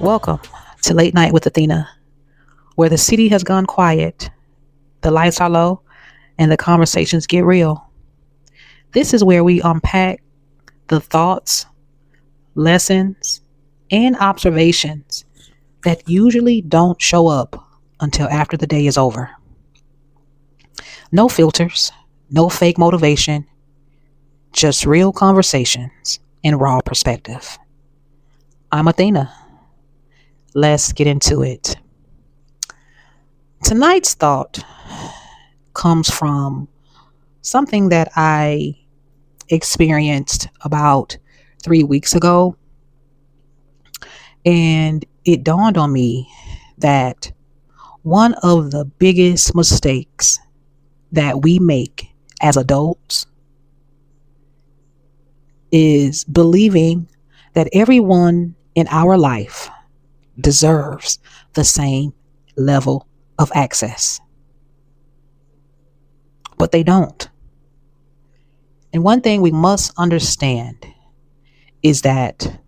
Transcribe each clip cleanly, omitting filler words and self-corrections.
Welcome to Late Night with Athena, where the city has gone quiet, the lights are low, and the conversations get real. This is where we unpack the thoughts, lessons, and observations that usually don't show up until after the day is over. No filters, no fake motivation, just real conversations and raw perspective. I'm Athena. Let's get into it. Tonight's thought comes from something that I experienced about 3 weeks ago. And it dawned on me that one of the biggest mistakes that we make as adults is believing that everyone in our life deserves the same level of access. But they don't. And one thing we must understand is that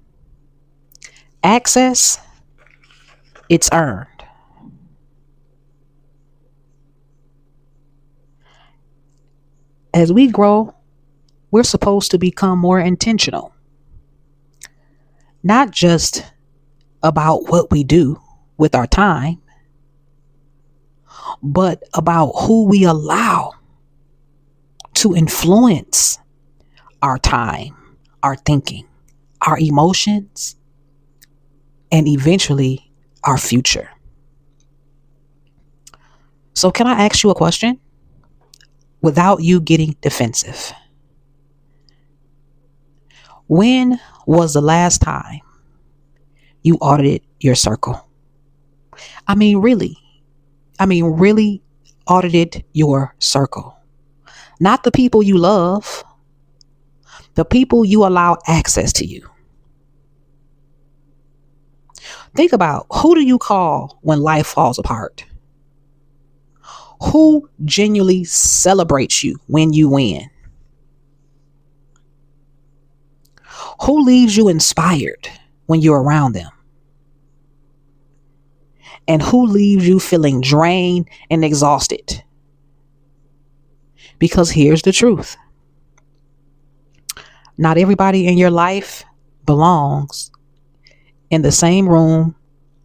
access, it's earned. As we grow, we're supposed to become more intentional, not just about what we do with our time, but about who we allow to influence our time, our thinking, our emotions, and eventually our future. So, can I ask you a question without you getting defensive? When was the last time you audited your circle? Really audited your circle. Not the people you love, the people you allow access to you. Think about, who do you call when life falls apart? Who genuinely celebrates you when you win? Who leaves you inspired when you're around them? And who leaves you feeling drained and exhausted? Because here's the truth. Not everybody in your life belongs in the same room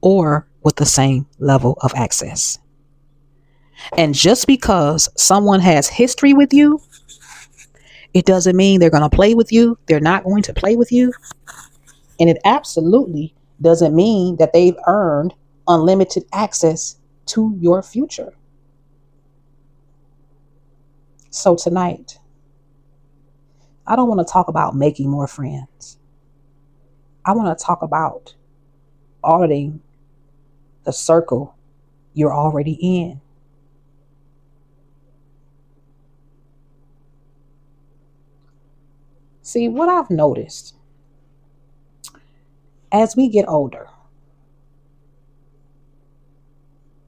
or with the same level of access. And just because someone has history with you, it doesn't mean they're going to play with you. They're not going to play with you. And it absolutely doesn't mean that they've earned unlimited access to your future. So tonight, I don't want to talk about making more friends. I want to talk about auditing the circle you're already in. See, what I've noticed as we get older,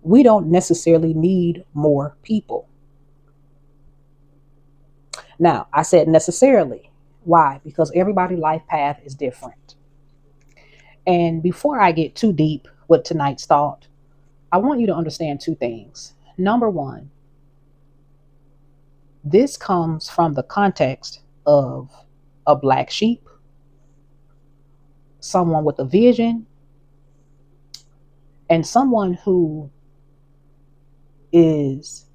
we don't necessarily need more people. Now, I said necessarily. Why? Because everybody's life path is different. And before I get too deep with tonight's thought, I want you to understand two things. Number one, this comes from the context of a black sheep, someone with a vision, and someone who is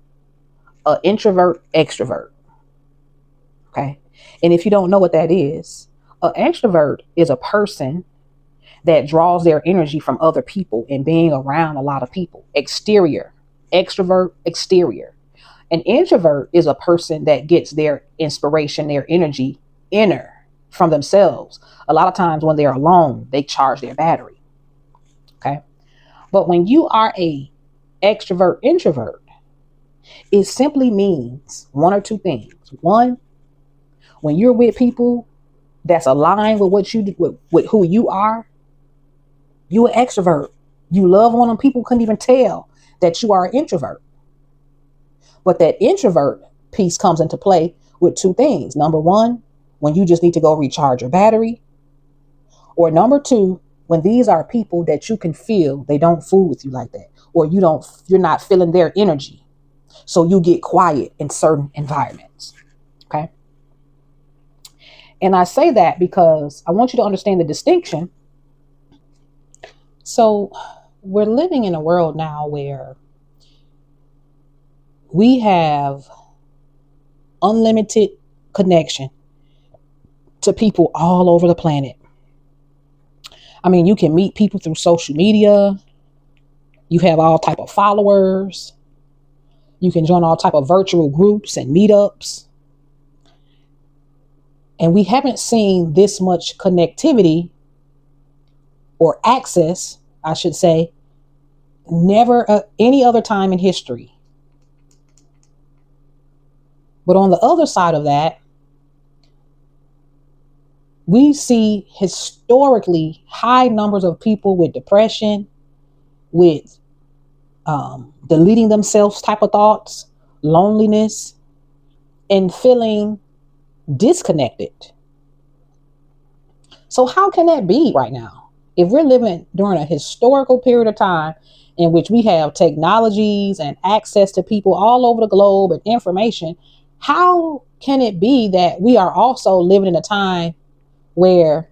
an introvert extrovert. Okay. And if you don't know what that is, an extrovert is a person that draws their energy from other people and being around a lot of people. Exterior, extrovert, exterior. An introvert is a person that gets their inspiration, their energy inner from themselves. A lot of times when they're alone, they charge their battery. Okay. But when you are a extrovert introvert, it simply means one or two things. One, when you're with people that's aligned with what you do, with who you are, you an extrovert. You love on them. People couldn't even tell that you are an introvert. But that introvert piece comes into play with two things. Number one, when you just need to go recharge your battery. Or number two, when these are people that you can feel they don't fool with you like that, or you're not feeling their energy. So you get quiet in certain environments. Okay. And I say that because I want you to understand the distinction. So we're living in a world now where we have unlimited connection to people all over the planet. I mean, you can meet people through social media. You have all type of followers. You can join all type of virtual groups and meetups. And we haven't seen this much connectivity or access, I should say, never any other time in history. But on the other side of that, we see historically high numbers of people with depression, with deleting themselves type of thoughts, loneliness, and feeling disconnected. So how can that be right now? If we're living during a historical period of time in which we have technologies and access to people all over the globe and information, how can it be that we are also living in a time where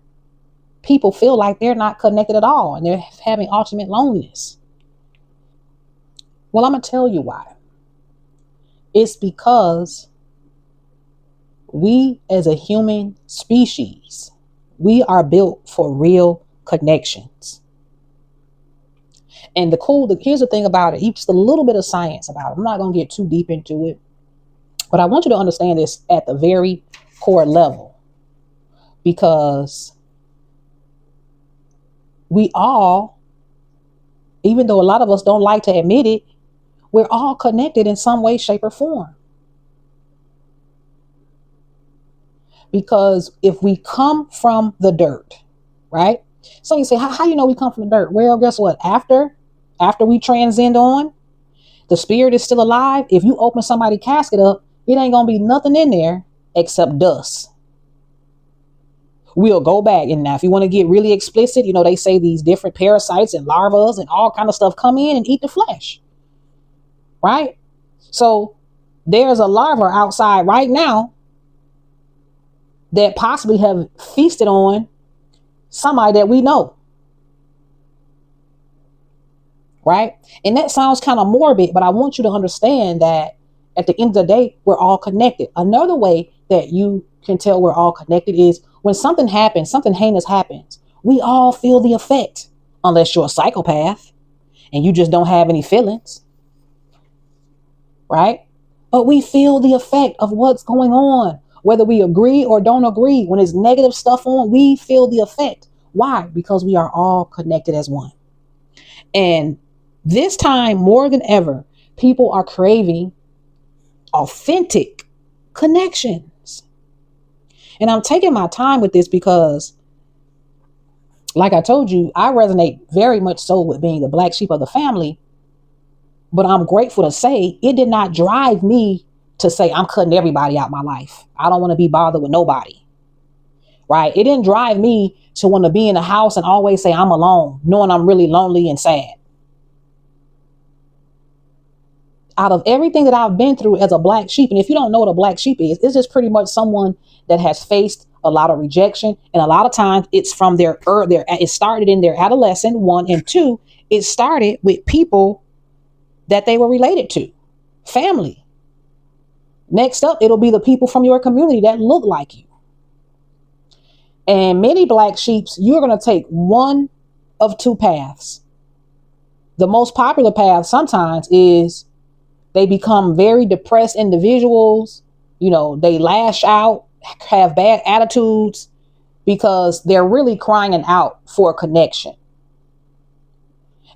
people feel like they're not connected at all and they're having ultimate loneliness? Well, I'm going to tell you why. It's because we as a human species, we are built for real connections. And here's the thing about it, just a little bit of science about it. I'm not going to get too deep into it, but I want you to understand this at the very core level, because we all, even though a lot of us don't like to admit it, we're all connected in some way, shape, or form. Because if we come from the dirt, right? So you say, how you know we come from the dirt? Well, guess what? After we transcend on, the spirit is still alive. If you open somebody's casket up, it ain't going to be nothing in there except dust. We'll go back. And now if you want to get really explicit, they say these different parasites and larvae and all kind of stuff come in and eat the flesh. Right? So there's a larva outside right now that possibly have feasted on somebody that we know. Right? And that sounds kind of morbid, but I want you to understand that at the end of the day, we're all connected. Another way that you can tell we're all connected is when something happens, something heinous happens, we all feel the effect, unless you're a psychopath and you just don't have any feelings. Right? But we feel the effect of what's going on, whether we agree or don't agree. When it's negative stuff on, we feel the effect. Why? Because we are all connected as one. And this time more than ever, people are craving authentic connections. And I'm taking my time with this because, like I told you, I resonate very much so with being the black sheep of the family. But I'm grateful to say it did not drive me to say I'm cutting everybody out my life. I don't want to be bothered with nobody. Right? It didn't drive me to want to be in a house and always say I'm alone, knowing I'm really lonely and sad. Out of everything that I've been through as a black sheep, and if you don't know what a black sheep is, it's just pretty much someone that has faced a lot of rejection. And a lot of times it's from it started in their adolescent, 1, and 2, it started with people that they were related to, family. Next up, it'll be the people from your community that look like you. And many black sheeps, you're going to take one of two paths. The most popular path sometimes is they become very depressed individuals. They lash out, have bad attitudes because they're really crying out for a connection.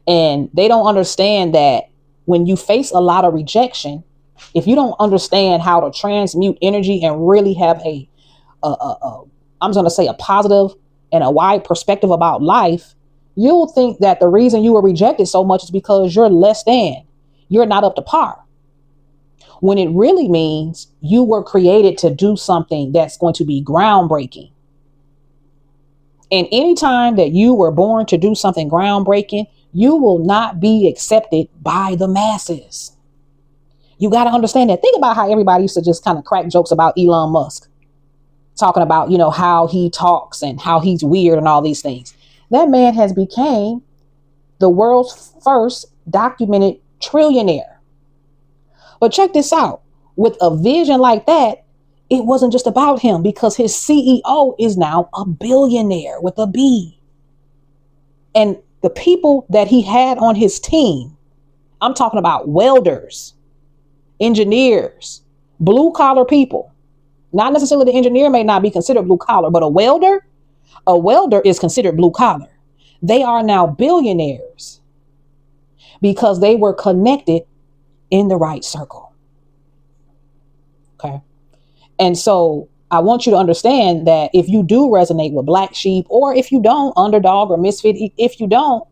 And they don't understand that when you face a lot of rejection, if you don't understand how to transmute energy and really have I'm going to say a positive and a wide perspective about life, you'll think that the reason you were rejected so much is because you're less than, you're not up to par. When it really means you were created to do something that's going to be groundbreaking. And anytime that you were born to do something groundbreaking, you will not be accepted by the masses. You got to understand that. Think about how everybody used to just kind of crack jokes about Elon Musk, talking about, how he talks and how he's weird and all these things. That man has become the world's first documented trillionaire. But check this out. With a vision like that, it wasn't just about him, because his CEO is now a billionaire with a B. And the people that he had on his team, I'm talking about welders, engineers, blue collar people. Not necessarily the engineer may not be considered blue collar, but a welder is considered blue collar. They are now billionaires because they were connected in the right circle. Okay. And so I want you to understand that if you do resonate with black sheep, or if you don't, underdog or misfit, if you don't,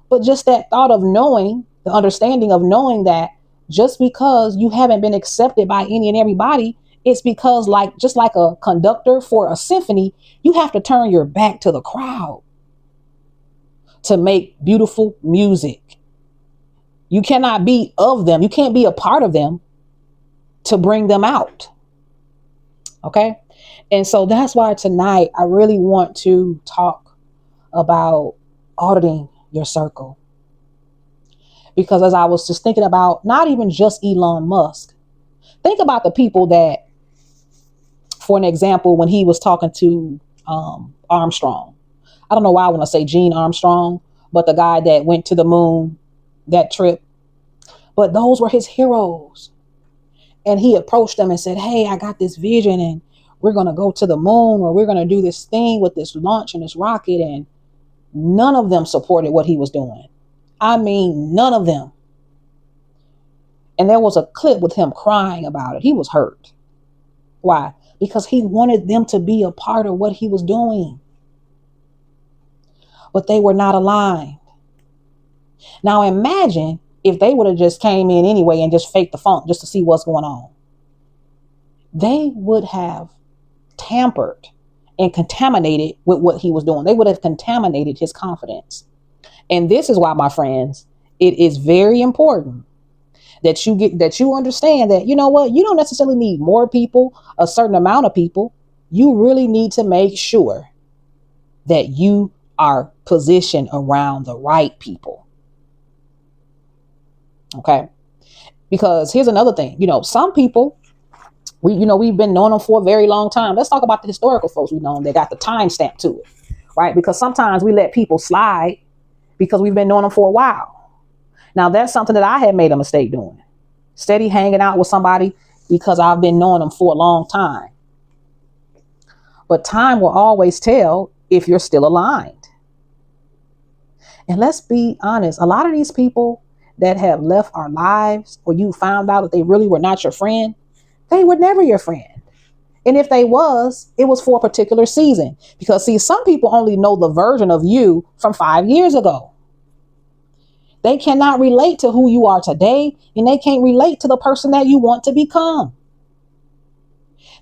but just that thought of knowing, the understanding of knowing that just because you haven't been accepted by any and everybody, it's because just like a conductor for a symphony, you have to turn your back to the crowd to make beautiful music. You cannot be of them. You can't be a part of them to bring them out. Okay. And so that's why tonight I really want to talk about auditing your circle. Because as I was just thinking about not even just Elon Musk, think about the people that, for an example, when he was talking to Armstrong, I don't know why I want to say Gene Armstrong, but the guy that went to the moon, that trip, but those were his heroes. And he approached them and said, hey, I got this vision and we're going to go to the moon, or we're going to do this thing with this launch and this rocket. And none of them supported what he was doing. I mean, none of them. And there was a clip with him crying about it. He was hurt. Why? Because he wanted them to be a part of what he was doing. But they were not aligned. Now imagine if they would have just came in anyway and just faked the funk just to see what's going on. They would have tampered and contaminated with what he was doing. They would have contaminated his confidence. And this is why, my friends, it is very important that you understand that, you know what, you don't necessarily need more people, a certain amount of people. You really need to make sure that you are positioned around the right people. Okay. Because here's another thing, some people, we've been knowing them for a very long time. Let's talk about the historical folks we've known that got the timestamp to it, right? Because sometimes we let people slide because we've been knowing them for a while. Now, that's something that I had made a mistake doing. Steady hanging out with somebody because I've been knowing them for a long time. But time will always tell if you're still aligned. And let's be honest, a lot of these people that have left our lives, or you found out that they really were not your friend, they were never your friend. And if they was, it was for a particular season. Because see, some people only know the version of you from 5 years ago. They cannot relate to who you are today, and they can't relate to the person that you want to become.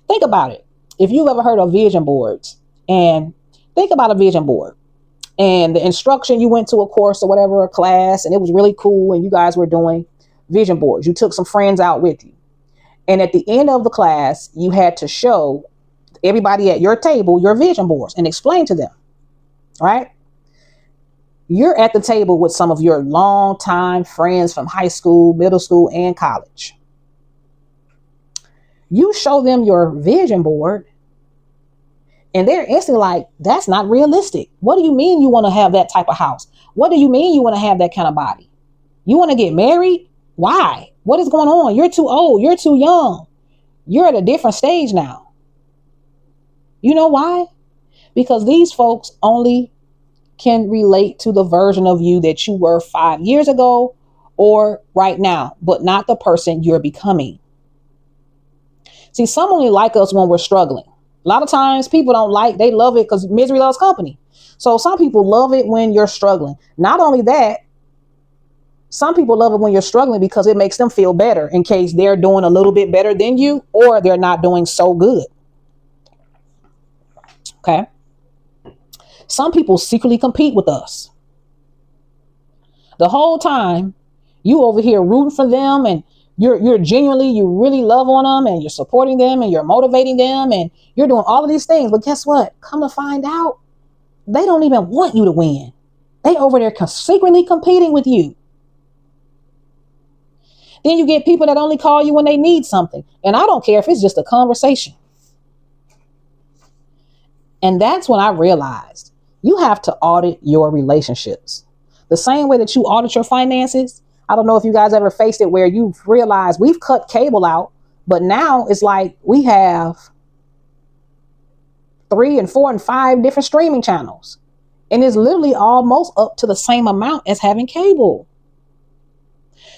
Think about it. If you've ever heard of vision boards, and think about a vision board and the instruction, you went to a course or whatever, a class, and it was really cool. And you guys were doing vision boards. You took some friends out with you. And at the end of the class, you had to show everybody at your table your vision boards and explain to them, right? You're at the table with some of your longtime friends from high school, middle school, and college. You show them your vision board, and they're instantly like, that's not realistic. What do you mean you want to have that type of house? What do you mean you want to have that kind of body? You want to get married? Why? What is going on? You're too old. You're too young. You're at a different stage now. You know why? Because these folks only can relate to the version of you that you were 5 years ago or right now, but not the person you're becoming. See, some only like us when we're struggling. A lot of times people they love it because misery loves company. So some people love it when you're struggling. Not only that, some people love it when you're struggling because it makes them feel better in case they're doing a little bit better than you, or they're not doing so good. Okay. Some people secretly compete with us. The whole time you over here rooting for them, and you're genuinely, you really love on them, and you're supporting them, and you're motivating them, and you're doing all of these things. But guess what? Come to find out, they don't even want you to win. They over there secretly competing with you. Then you get people that only call you when they need something. And I don't care if it's just a conversation. And that's when I realized you have to audit your relationships. The same way that you audit your finances. I don't know if you guys ever faced it where you've realized we've cut cable out, but now it's like we have 3 and 4 and 5 different streaming channels. And it's literally almost up to the same amount as having cable.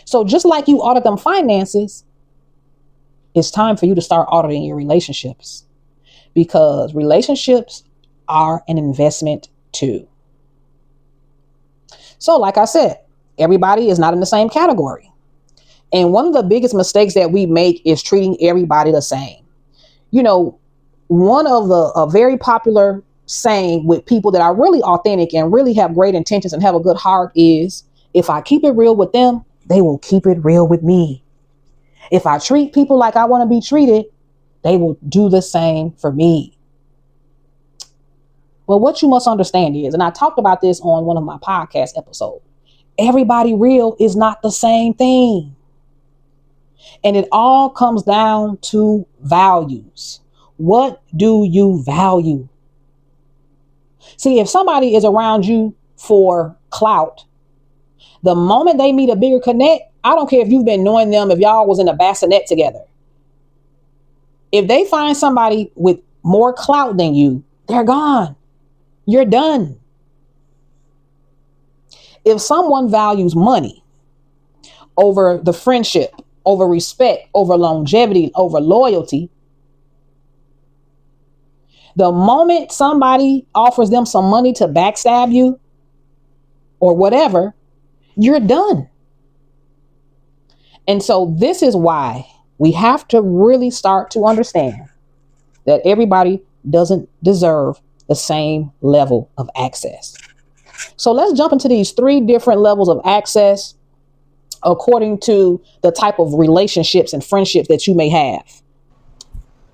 So just like you audit them finances, it's time for you to start auditing your relationships, because relationships are an investment too. So like I said, everybody is not in the same category. And one of the biggest mistakes that we make is treating everybody the same. You know, one of a very popular saying with people that are really authentic and really have great intentions and have a good heart is, if I keep it real with them, they will keep it real with me. If I treat people like I want to be treated, they will do the same for me. Well, what you must understand is, and I talked about this on one of my podcast episodes, everybody real is not the same thing. And it all comes down to values. What do you value? See, if somebody is around you for clout, the moment they meet a bigger connect, I don't care if you've been knowing them, if y'all was in a bassinet together. If they find somebody with more clout than you, they're gone. You're done. If someone values money over the friendship, over respect, over longevity, over loyalty, the moment somebody offers them some money to backstab you or whatever, you're done. And so this is why we have to really start to understand that everybody doesn't deserve the same level of access. So let's jump into these 3 different levels of access according to the type of relationships and friendships that you may have.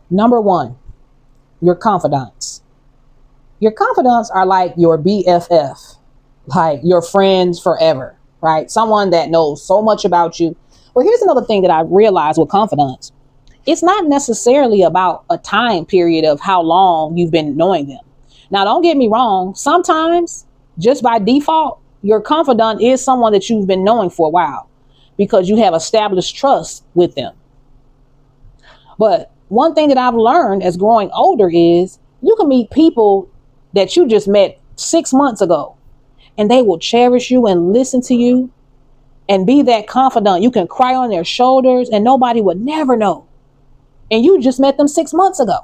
Number 1, your confidants. Your confidants are like your BFF, like your friends forever, right? Someone that knows so much about you. Well, here's another thing that I realized with confidants. It's not necessarily about a time period of how long you've been knowing them. Now, don't get me wrong. Sometimes, just by default, your confidant is someone that you've been knowing for a while because you have established trust with them. But one thing that I've learned as growing older is you can meet people that you just met 6 months ago, and they will cherish you and listen to you and be that confidant. You can cry on their shoulders and nobody would never know. And you just met them 6 months ago.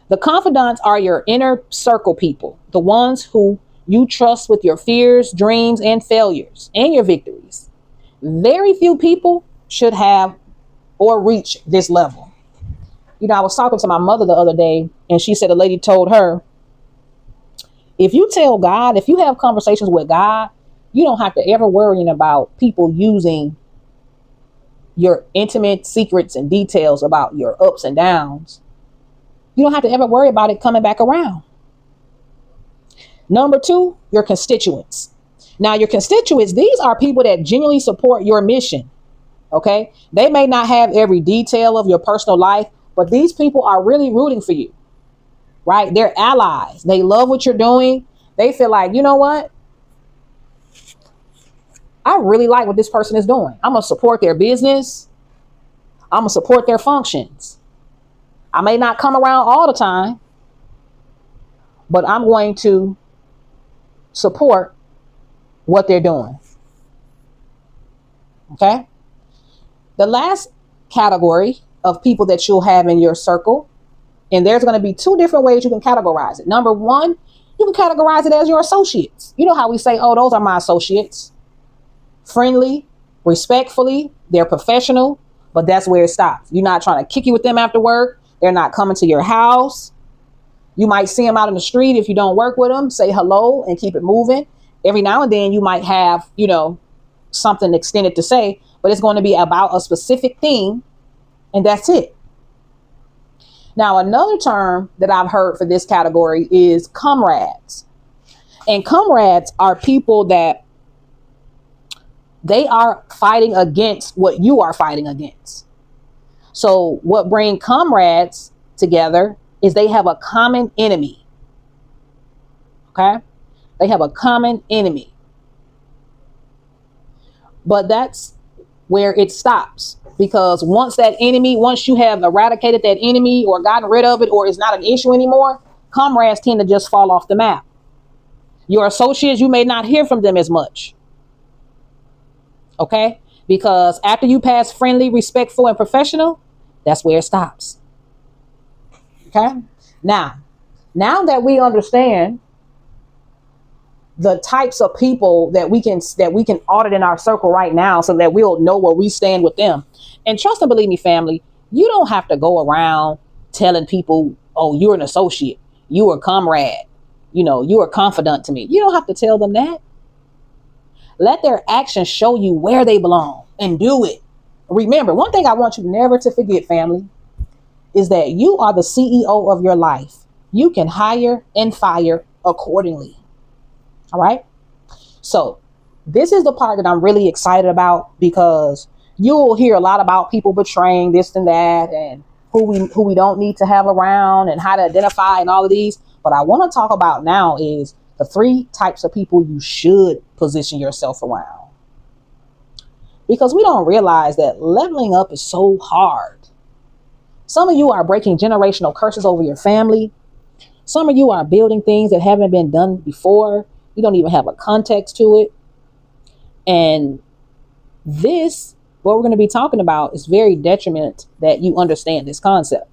The confidants are your inner circle people, the ones who you trust with your fears, dreams, and failures, and your victories. Very few people should have or reach this level. You know, I was talking to my mother the other day, and she said a lady told her, if you tell God, if you have conversations with God, you don't have to ever worry about people using your intimate secrets and details about your ups and downs. You don't have to ever worry about it coming back around. Number 2, your constituents. Now, your constituents, these are people that genuinely support your mission. Okay. They may not have every detail of your personal life, but these people are really rooting for you, right? They're allies. They love what you're doing. They feel like, you know what? I really like what this person is doing. I'm going to support their business. I'm going to support their functions. I may not come around all the time, but I'm going to support what they're doing. Okay. The last category of people that you'll have in your circle, and there's going to be 2 different ways you can categorize it. Number 1, you can categorize it as your associates. You know how we say, oh, those are my associates. Friendly, respectfully, they're professional, but that's where it stops. You're not trying to kick you with them after work. They're not coming to your house. You might see them out in the street. If you don't work with them, say hello and keep it moving. Every now and then you might have, something extended to say, but it's going to be about a specific thing, and that's it. Now, another term that I've heard for this category is comrades. And comrades are people that they are fighting against what you are fighting against. So what bring comrades together is they have a common enemy. Okay? They have a common enemy. But that's where it stops. Because once you have eradicated that enemy or gotten rid of it, or it's not an issue anymore, comrades tend to just fall off the map. Your associates, you may not hear from them as much. Okay? Because after you pass friendly, respectful, and professional, that's where it stops. Okay? Now that we understand the types of people that we can audit in our circle right now, so that we'll know where we stand with them. And trust and believe me, family, you don't have to go around telling people, oh, you're an associate, you are a comrade, you're a confidant to me. You don't have to tell them that. Let their actions show you where they belong, and do it. Remember, one thing I want you never to forget, family, is that you are the CEO of your life. You can hire and fire accordingly. All right. So this is the part that I'm really excited about, because you'll hear a lot about people betraying this and that, and who we don't need to have around, and how to identify, and all of these. What I want to talk about now is the 3 types of people you should position yourself around. Because we don't realize that leveling up is so hard. Some of you are breaking generational curses over your family. Some of you are building things that haven't been done before. You don't even have a context to it. And what we're going to be talking about, is very detriment that you understand this concept.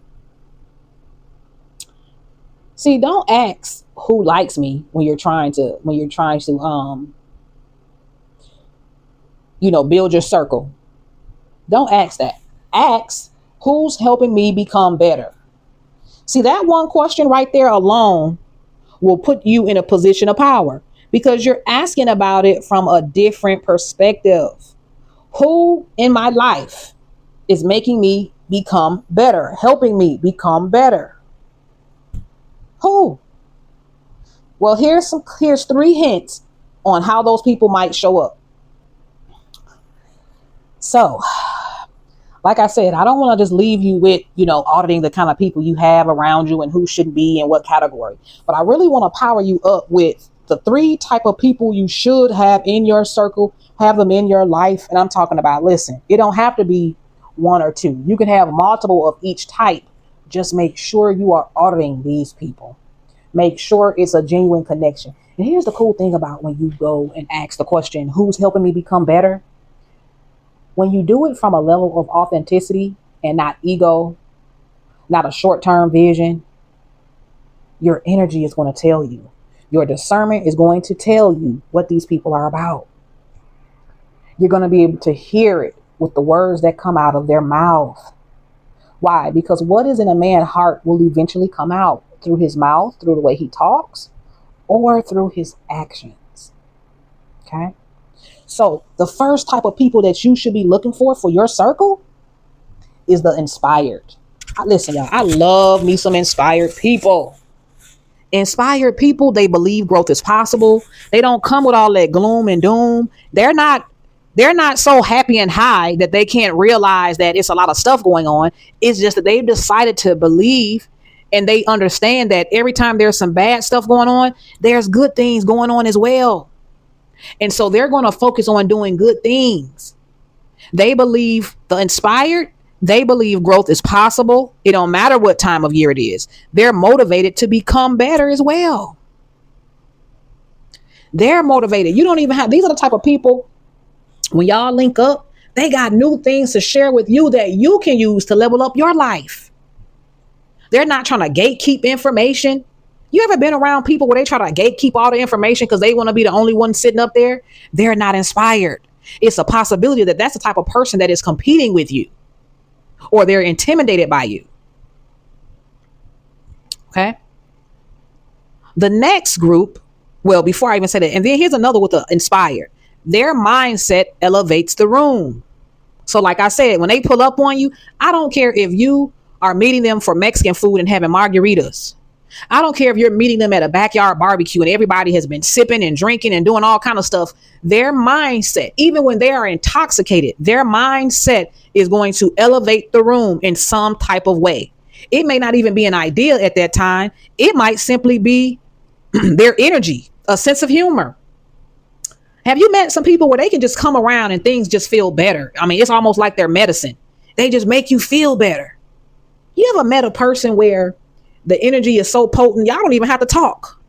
See, don't ask who likes me when you're trying to build your circle. Don't ask that. Ask, who's helping me become better? See, that one question right there alone will put you in a position of power, because you're asking about it from a different perspective. Who in my life is making me become better, helping me become better? Who? Well, here's 3 hints on how those people might show up. So, like I said, I don't want to just leave you with, auditing the kind of people you have around you and who should be in what category. But I really want to power you up with the 3 type of people you should have in your circle, have them in your life. And I'm talking about, listen, it don't have to be 1 or 2. You can have multiple of each type. Just make sure you are auditing these people. Make sure it's a genuine connection. And here's the cool thing about when you go and ask the question, who's helping me become better? When you do it from a level of authenticity and not ego, not a short-term vision, your energy is going to tell you. Your discernment is going to tell you what these people are about. You're going to be able to hear it with the words that come out of their mouth. Why? Because what is in a man's heart will eventually come out through his mouth, through the way he talks, or through his actions. Okay? So the first type of people that you should be looking for your circle is the inspired. Listen, y'all, I love me some inspired people. Inspired people, they believe growth is possible. They don't come with all that gloom and doom. They're not so happy and high that they can't realize that it's a lot of stuff going on. It's just that they've decided to believe, and they understand that every time there's some bad stuff going on, there's good things going on as well. And so they're going to focus on doing good things. They believe, the inspired, they believe growth is possible. It don't matter what time of year it is. They're motivated to become better as well. They're motivated. You don't even have, these are the type of people, when y'all link up, they got new things to share with you that you can use to level up your life. They're not trying to gatekeep information. You ever been around people where they try to gatekeep all the information because they want to be the only one sitting up there? They're not inspired. It's a possibility that that's the type of person that is competing with you, or they're intimidated by you. Okay. The next group, well, before I even say that, and then here's another with the inspired. Their mindset elevates the room. So like I said, when they pull up on you, I don't care if you are meeting them for Mexican food and having margaritas. I don't care if you're meeting them at a backyard barbecue and everybody has been sipping and drinking and doing all kind of stuff. Their mindset, even when they are intoxicated, their mindset is going to elevate the room in some type of way. It may not even be an idea at that time. It might simply be their energy, a sense of humor. Have you met some people where they can just come around and things just feel better? I mean, it's almost like their medicine. They just make you feel better. You ever met a person where the energy is so potent, y'all don't even have to talk?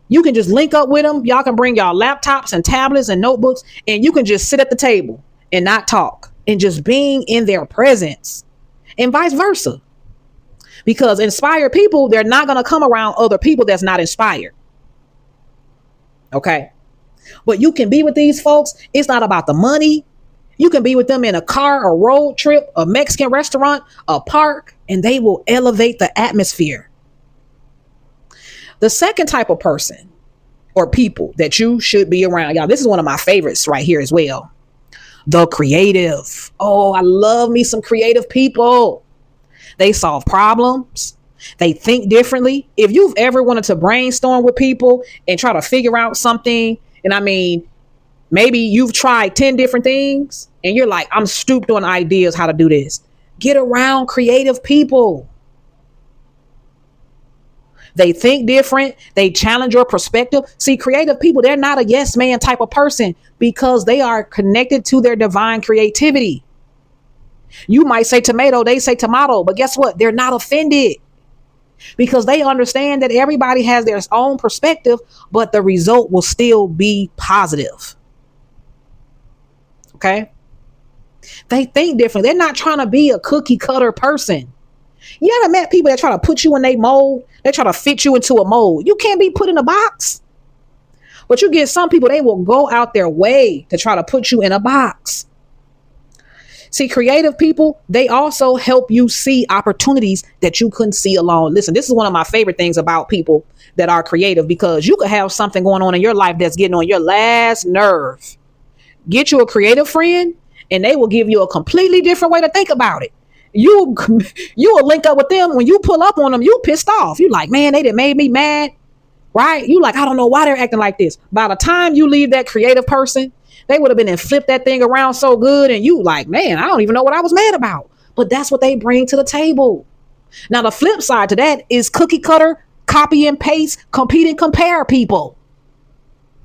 You can just link up with them. Y'all can bring y'all laptops and tablets and notebooks, and you can just sit at the table and not talk, and just being in their presence, and vice versa. Because inspired people, they're not going to come around other people that's not inspired. Okay. But you can be with these folks. It's not about the money. You can be with them in a car, a road trip, a Mexican restaurant, a park, and they will elevate the atmosphere. The second type of person or people that you should be around, y'all, this is one of my favorites right here as well. The creative. Oh, I love me some creative people. They solve problems. They think differently. If you've ever wanted to brainstorm with people and try to figure out something, and I mean, maybe you've tried 10 different things and you're like, I'm stupid on ideas how to do this. Get around creative people. They think different. They challenge your perspective. See, creative people, they're not a yes man type of person because they are connected to their divine creativity. You might say tomato, they say tomato, but guess what? They're not offended because they understand that everybody has their own perspective, but the result will still be positive. Okay? They think differently. They're not trying to be a cookie cutter person. You ever met people that try to put you in a mold? They try to fit you into a mold. You can't be put in a box. But you get some people, they will go out their way to try to put you in a box. See, creative people, they also help you see opportunities that you couldn't see alone. Listen, this is one of my favorite things about people that are creative, because you could have something going on in your life that's getting on your last nerve. Get you a creative friend and they will give you a completely different way to think about it. You will link up with them. When you pull up on them, you pissed off. You like, man, they done made me mad, right? You like, I don't know why they're acting like this. By the time you leave that creative person, they would have been and flipped that thing around so good. And you like, man, I don't even know what I was mad about. But that's what they bring to the table. Now, the flip side to that is cookie cutter, copy and paste, compete and compare people.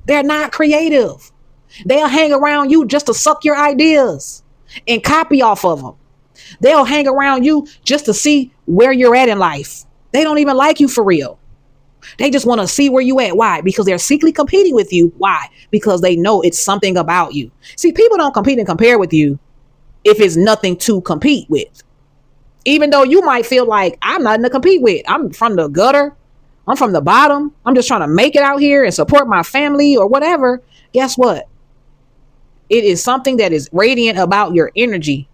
They're not creative. They'll hang around you just to suck your ideas and copy off of them. They'll hang around you just to see where you're at in life. They don't even like you for real. They just want to see where you at. Why? Because they're secretly competing with you. Why? Because they know it's something about you. See, people don't compete and compare with you if it's nothing to compete with. Even though you might feel like, I'm nothing to compete with. I'm from the gutter. I'm from the bottom. I'm just trying to make it out here and support my family or whatever. Guess what? It is something that is radiant about your energy.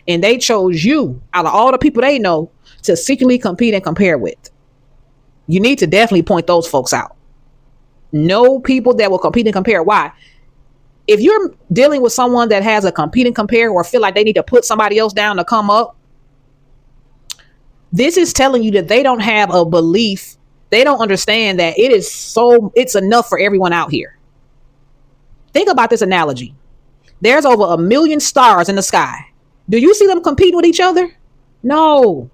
And they chose you out of all the people they know to secretly compete and compare with. You need to definitely point those folks out. Know people that will compete and compare. Why? If you're dealing with someone that has a compete and compare or feel like they need to put somebody else down to come up, this is telling you that they don't have a belief. They don't understand that it's enough for everyone out here. Think about this analogy. There's over 1 million stars in the sky. Do you see them competing with each other? No,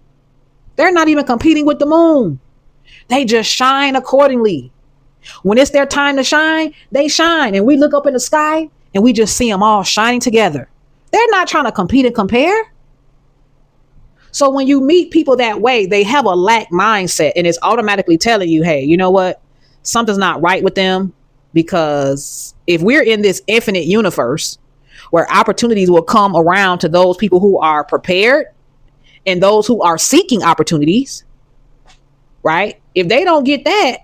they're not even competing with the moon. They just shine accordingly. When it's their time to shine, they shine. And we look up in the sky and we just see them all shining together. They're not trying to compete and compare. So when you meet people that way, they have a lack mindset and it's automatically telling you, hey, you know what? Something's not right with them, because if we're in this infinite universe where opportunities will come around to those people who are prepared and those who are seeking opportunities, right? If they don't get that,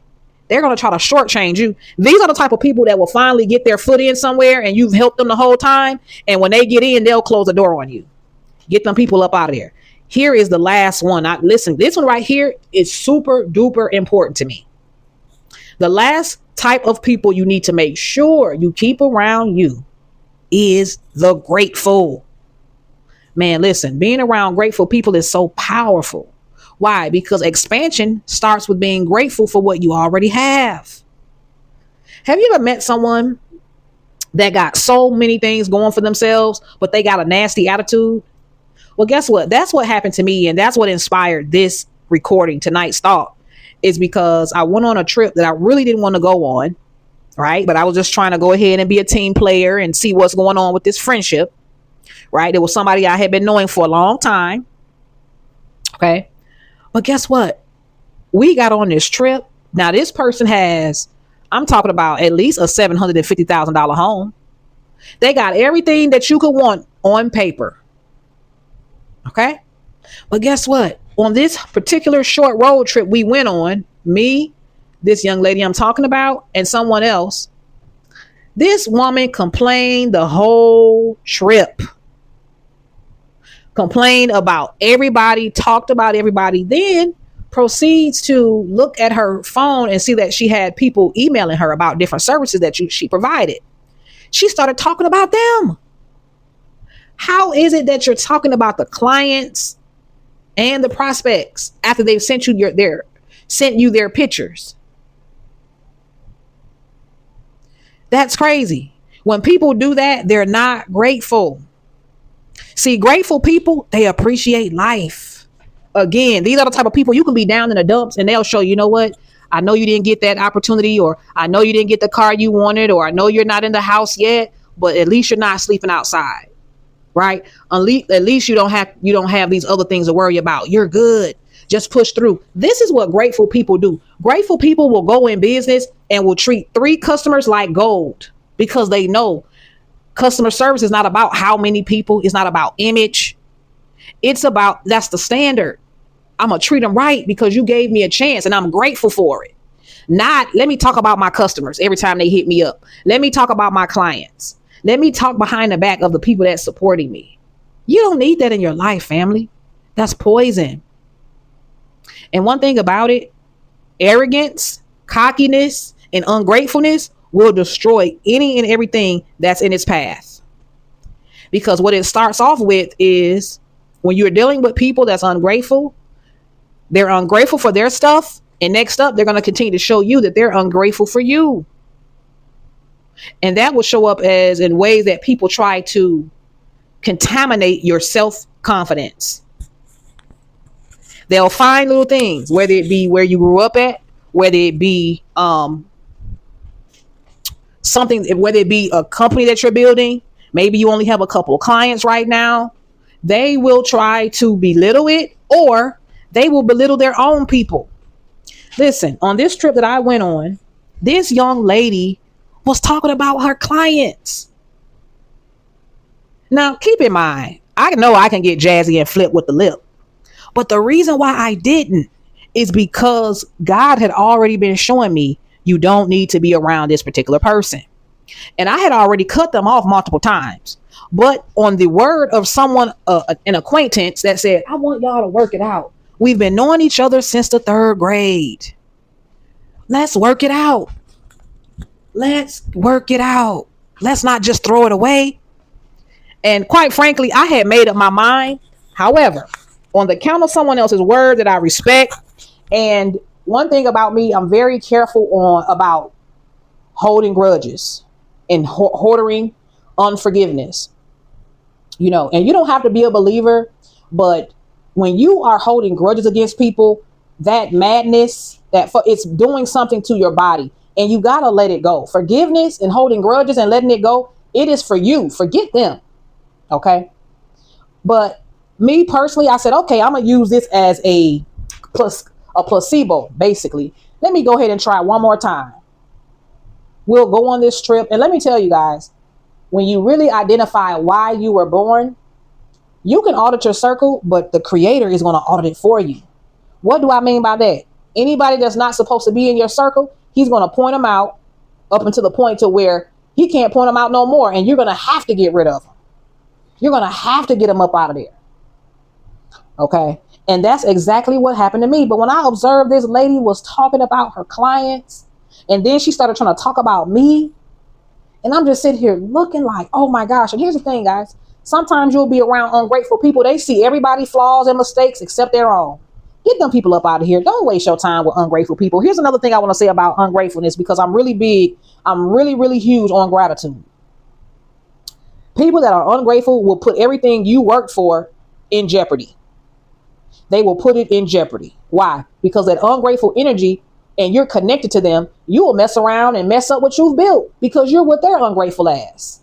they're going to try to shortchange you. These are the type of people that will finally get their foot in somewhere and you've helped them the whole time. And when they get in, they'll close the door on you. Get them people up out of there. Here is the last one. Listen, this one right here is super duper important to me. The last type of people you need to make sure you keep around you is the grateful. Man, listen, being around grateful people is so powerful. Why? Because expansion starts with being grateful for what you already have. Have you ever met someone that got so many things going for themselves, but they got a nasty attitude? Well, guess what? That's what happened to me. And that's what inspired this recording, tonight's thought, is because I went on a trip that I really didn't want to go on. Right. But I was just trying to go ahead and be a team player and see what's going on with this friendship. Right. There was somebody I had been knowing for a long time. Okay. But guess what? We got on this trip. Now, this person has, I'm talking about at least a $750,000 home. They got everything that you could want on paper. Okay. But guess what? On this particular short road trip we went on, me, this young lady I'm talking about, and someone else, this woman complained the whole trip. Complained about everybody, talked about everybody, then proceeds to look at her phone and see that she had people emailing her about different services that she provided. She started talking about them. How is it that you're talking about the clients and the prospects after they've sent you their pictures? That's crazy. When people do that, they're not grateful. See, grateful people, they appreciate life. Again, these are the type of people you can be down in the dumps and they'll show you know what? I know you didn't get that opportunity, or I know you didn't get the car you wanted, or I know you're not in the house yet, but at least you're not sleeping outside. Right? At least you don't have these other things to worry about. You're good. Just push through. This is what grateful people do. Grateful people will go in business and will treat 3 customers like gold, because they know customer service is not about how many people. It's not about image. It's about, that's the standard. I'm going to treat them right because you gave me a chance and I'm grateful for it. Not, let me talk about my customers every time they hit me up. Let me talk about my clients. Let me talk behind the back of the people that's supporting me. You don't need that in your life, family. That's poison. And one thing about it, arrogance, cockiness, and ungratefulness will destroy any and everything that's in its path. Because what it starts off with is when you're dealing with people that's ungrateful, they're ungrateful for their stuff. And next up, they're going to continue to show you that they're ungrateful for you. And that will show up as in ways that people try to contaminate your self-confidence. They'll find little things, whether it be where you grew up at, whether it be something, whether it be a company that you're building. Maybe you only have a couple of clients right now. They will try to belittle it, or they will belittle their own people. Listen, on this trip that I went on, this young lady was talking about her clients. Now, keep in mind, I know I can get jazzy and flip with the lip, but the reason why I didn't is because God had already been showing me you don't need to be around this particular person. And I had already cut them off multiple times. But on the word of someone, an acquaintance that said, I want y'all to work it out. We've been knowing each other since the 3rd grade. Let's work it out. Let's work it out. Let's not just throw it away. And quite frankly, I had made up my mind. However, on the count of someone else's word that I respect, and one thing about me, I'm very careful about holding grudges and hoarding unforgiveness. You know, and you don't have to be a believer, but when you are holding grudges against people, that madness, it's doing something to your body, and you got to let it go. Forgiveness and holding grudges and letting it go, it is for you. Forget them. Okay. But me personally, I said, okay, I'm going to use this as a placebo, basically. Let me go ahead and try one more time. We'll go on this trip. And let me tell you guys, when you really identify why you were born, you can audit your circle, but the creator is going to audit it for you. What do I mean by that? Anybody that's not supposed to be in your circle, he's going to point them out up until the point to where he can't point them out no more. And you're going to have to get rid of them. You're going to have to get them up out of there. Okay. And that's exactly what happened to me. But when I observed this lady was talking about her clients, And then she started trying to talk about me. And I'm just sitting here looking like, oh my gosh. And here's the thing, guys. Sometimes you'll be around ungrateful people. They see everybody's flaws and mistakes except their own. Get them people up out of here. Don't waste your time with ungrateful people. Here's another thing I want to say about ungratefulness, because I'm really big. I'm really, really huge on gratitude. People that are ungrateful will put everything you worked for in jeopardy. They will put it in jeopardy. Why? Because that ungrateful energy, and you're connected to them, you will mess around and mess up what you've built because you're what they're ungrateful as.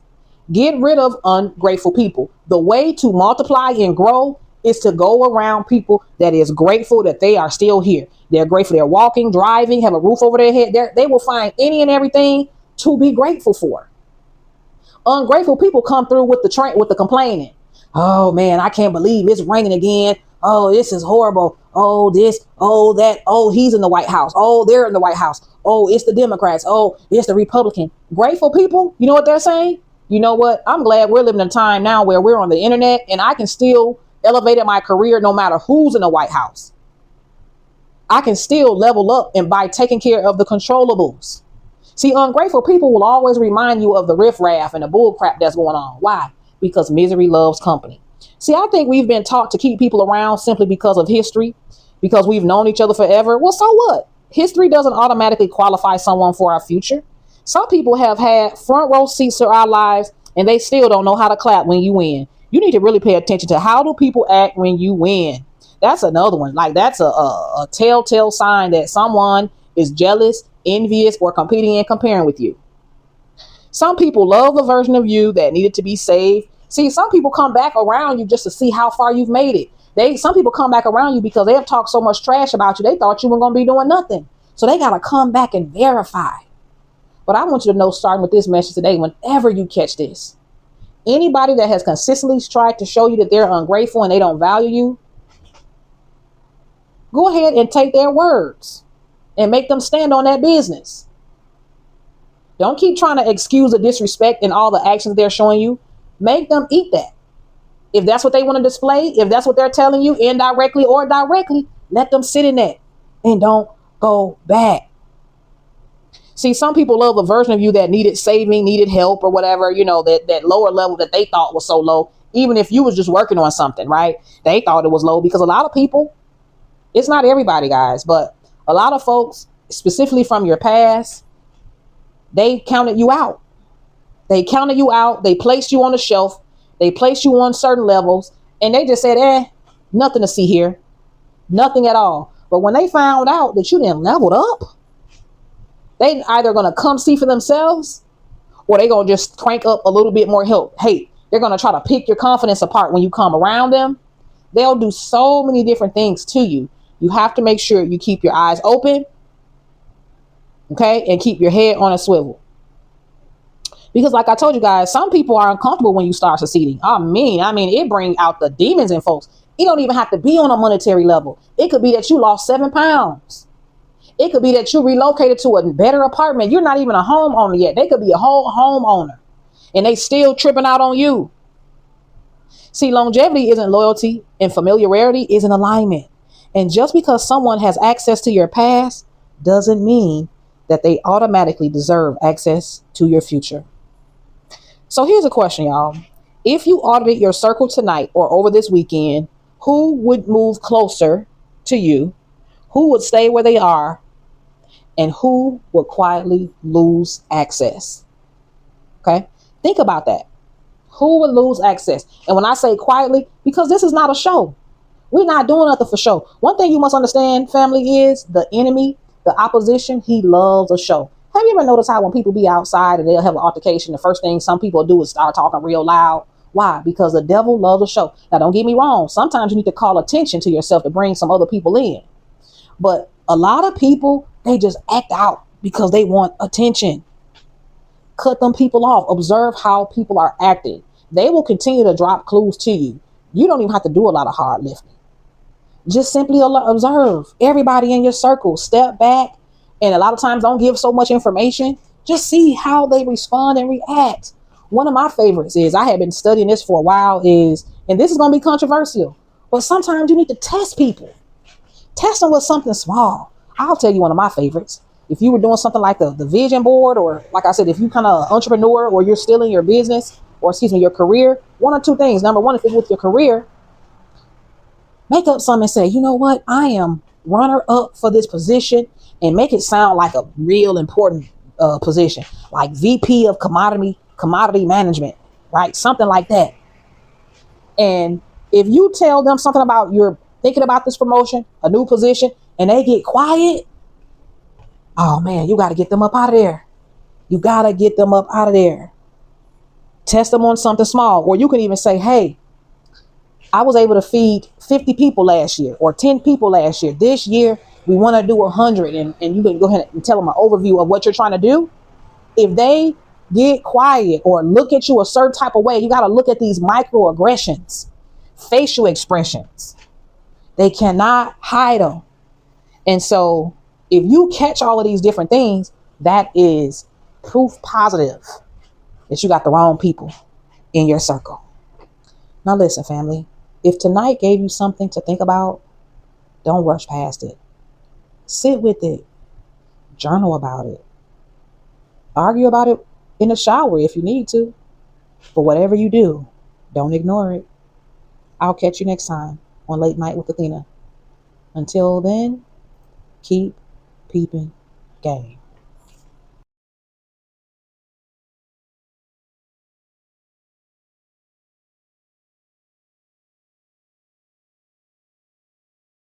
Get rid of ungrateful people. The way to multiply and grow is to go around people that is grateful that they are still here. They're grateful they're walking, driving, have a roof over their head. They will find any and everything to be grateful for. Ungrateful people come through with the complaining. Oh man, I can't believe it's raining again. Oh, this is horrible. Oh, this, oh, that. Oh, he's in the White House. Oh, they're in the White House. Oh, it's the Democrats. Oh, it's the Republican. Grateful people, you know what they're saying? You know what? I'm glad we're living in a time now where we're on the internet and I can still elevate in my career no matter who's in the White House. I can still level up and by taking care of the controllables. See, ungrateful people will always remind you of the riffraff and the bull crap that's going on. Why? Because misery loves company. See, I think we've been taught to keep people around simply because of history, because we've known each other forever. Well, so what? History doesn't automatically qualify someone for our future. Some people have had front row seats to our lives and they still don't know how to clap when you win. You need to really pay attention to how do people act when you win. That's another one. Like that's a telltale sign that someone is jealous, envious, or competing and comparing with you. Some people love the version of you that needed to be saved. See, some people come back around you just to see how far you've made it. Some people come back around you because they have talked so much trash about you. They thought you were going to be doing nothing. So they got to come back and verify. But I want you to know, starting with this message today, whenever you catch this, anybody that has consistently tried to show you that they're ungrateful and they don't value you, go ahead and take their words and make them stand on that business. Don't keep trying to excuse the disrespect and all the actions they're showing you. Make them eat that. If that's what they want to display, if that's what they're telling you indirectly or directly, let them sit in that and don't go back. See, some people love a version of you that needed saving, needed help or whatever, that lower level that they thought was so low. Even if you was just working on something, right? They thought it was low because a lot of people, it's not everybody, guys, but a lot of folks, specifically from your past, they counted you out. They counted you out. They placed you on the shelf. They placed you on certain levels and they just said, nothing to see here. Nothing at all. But when they found out that you didn't leveled up, they either going to come see for themselves or they going to just crank up a little bit more help. Hey, they're going to try to pick your confidence apart when you come around them. They'll do so many different things to you. You have to make sure you keep your eyes open, okay, and keep your head on a swivel. Because like I told you guys, some people are uncomfortable when you start succeeding. I mean, it brings out the demons in folks. It don't even have to be on a monetary level. It could be that you lost 7 pounds. It could be that you relocated to a better apartment. You're not even a homeowner yet. They could be a whole homeowner and they still tripping out on you. See, longevity isn't loyalty and familiarity isn't alignment. And just because someone has access to your past doesn't mean that they automatically deserve access to your future. So here's a question, y'all. If you audited your circle tonight or over this weekend, who would move closer to you? Who would stay where they are? And who would quietly lose access? Okay, think about that. Who would lose access? And when I say quietly, because this is not a show. We're not doing nothing for show. One thing you must understand, family, is the enemy, the opposition, he loves a show. Have you ever noticed how when people be outside and they'll have an altercation, the first thing some people do is start talking real loud? Why? Because the devil loves a show. Now, don't get me wrong. Sometimes you need to call attention to yourself to bring some other people in. But a lot of people, they just act out because they want attention. Cut them people off. Observe how people are acting. They will continue to drop clues to you. You don't even have to do a lot of hard lifting. Just simply observe everybody in your circle. Step back. And a lot of times don't give so much information. Just see how they respond and react. One of my favorites is, I have been studying this for a while, and this is going to be controversial, but sometimes you need to test people. Test them with something small. I'll tell you one of my favorites. If you were doing something like the vision board, or like I said, if you kind of entrepreneur or you're still in your business, or excuse me, your career, one or two things. Number one, if it's with your career, make up something and say, you know what, I am runner up for this position, and make it sound like a real important position, like VP of commodity management, right? Something like that. And if you tell them something about you're thinking about this promotion, a new position, and they get quiet, oh man, you got to get them up out of there. You got to get them up out of there. Test them on something small. Or you can even say, hey, I was able to feed 50 people last year or 10 people last year. This year, we want to do 100. And you can go ahead and tell them an overview of what you're trying to do. If they get quiet or look at you a certain type of way, you got to look at these microaggressions, facial expressions. They cannot hide them. And so if you catch all of these different things, that is proof positive that you got the wrong people in your circle. Now listen, family, if tonight gave you something to think about, don't rush past it. Sit with it. Journal about it. Argue about it in the shower if you need to. But whatever you do, don't ignore it. I'll catch you next time on Late Night with Athena. Until then, keep peeping game.